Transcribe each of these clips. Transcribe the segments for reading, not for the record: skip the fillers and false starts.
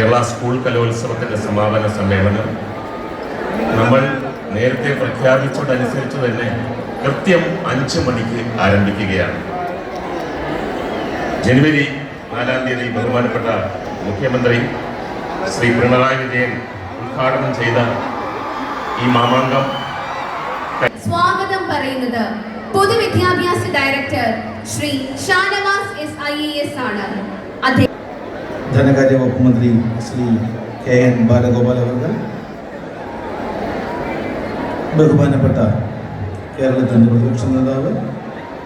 Kerala school കലോത്സവത്തിൻ്റെ സമാപന സമ്മേളനം നമ്മൾ നേരത്തെ പ്രഖ്യാപിച്ചതനുസരിച്ച് തന്നെ കൃത്യം 5 മണിക്ക് ആരംഭിക്കുകയാണ്. ജനുവരി 4-ാം തീയതി ബഹുമാനപ്പെട്ട മുഖ്യമന്ത്രി ശ്രീ പിണറായി വിജയൻ ഉദ്ഘാടനം ചെയ്ത ഈ മാമാങ്കം സ്വാഗതം പറയുന്നത് പൊതുവിദ്യാഭ്യാസ ഡയറക്ടർ ശ്രീ ഷാനവാസ് IAS ആണ്. ധനകാര്യ വകുപ്പ് മന്ത്രി ശ്രീ KN ബാലഗോപാൽ അവർ, ബഹുമാനപ്പെട്ട കേരളത്തിൻ്റെ പ്രതിപക്ഷ നേതാവ്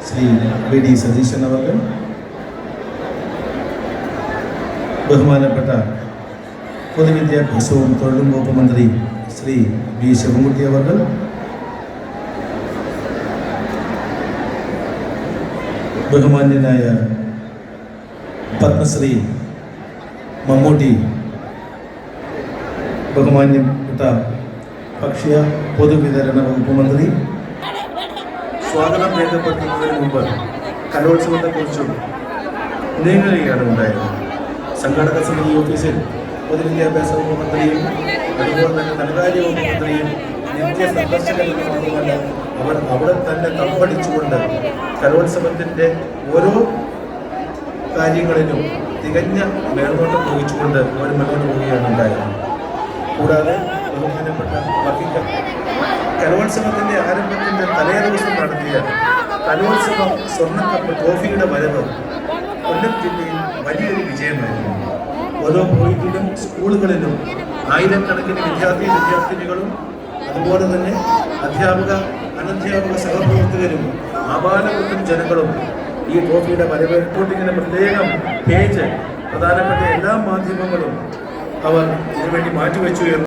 ശ്രീ VD സതീശൻ അവർ, ബഹുമാനപ്പെട്ട പൊതുവിദ്യാഭ്യാസവും തൊഴിലും വകുപ്പ് മന്ത്രി ശ്രീ V ശിവൻകുട്ടി അവർ, ബഹുമാന്യനായ പത്മശ്രീ മമ്മൂട്ടി, ബഹുമാന്യപ്പെട്ട ഭക്ഷ്യ പൊതുവിതരണ വകുപ്പ് മന്ത്രി. സ്വാഗതം രേഖപ്പെടുത്തുന്നതിന് മുമ്പ് കലോത്സവത്തെക്കുറിച്ചും നീങ്ങുകയാണ് ഉണ്ടായത്. സംഘാടക സമിതി ഓഫീസിൽ പൊതുവിദ്യാഭ്യാസ വകുപ്പ് മന്ത്രിയും അതുപോലെ തന്നെ ധനകാര്യ വകുപ്പ് മന്ത്രിയും നിത്യ സന്ദർശകരെന്ന് മാത്രമല്ല അവർ അവിടെ തന്നെ തമ്പടിച്ചുകൊണ്ട് കലോത്സവത്തിൻ്റെ ഓരോ കാര്യങ്ങളിലും തികഞ്ഞ മേൽനോട്ടം വഹിച്ചുകൊണ്ട് അവർ മുന്നോട്ട് പോവുകയാണ് ഉണ്ടായത്. കൂടാതെ ബഹുമാനപ്പെട്ട വക്കീൽ കലോത്സവത്തിൻ്റെ ആരംഭത്തിൻ്റെ തലേ ദിവസം നടത്തിയ കലോത്സവം സ്വർണ്ണക്കപ്പ് ട്രോഫിയുടെ വരവ് കൊല്ലം ജില്ലയിൽ വലിയൊരു വിജയമായിരുന്നു. ഓരോ പോയിന്റിലും സ്കൂളുകളിലും ആയിരക്കണക്കിന് വിദ്യാർത്ഥിനികളും അതുപോലെ തന്നെ അധ്യാപക അനധ്യാപക സഹപ്രവർത്തകരും ആബാലവൃദ്ധം ജനങ്ങളും ഈ ട്രോഫിയുടെ വരവ് റിപ്പോർട്ടിങ്ങിന് പ്രത്യേകം പേജ് പ്രധാനപ്പെട്ട എല്ലാ മാധ്യമങ്ങളും അവർ ഇതിനുവേണ്ടി മാറ്റിവെച്ചു.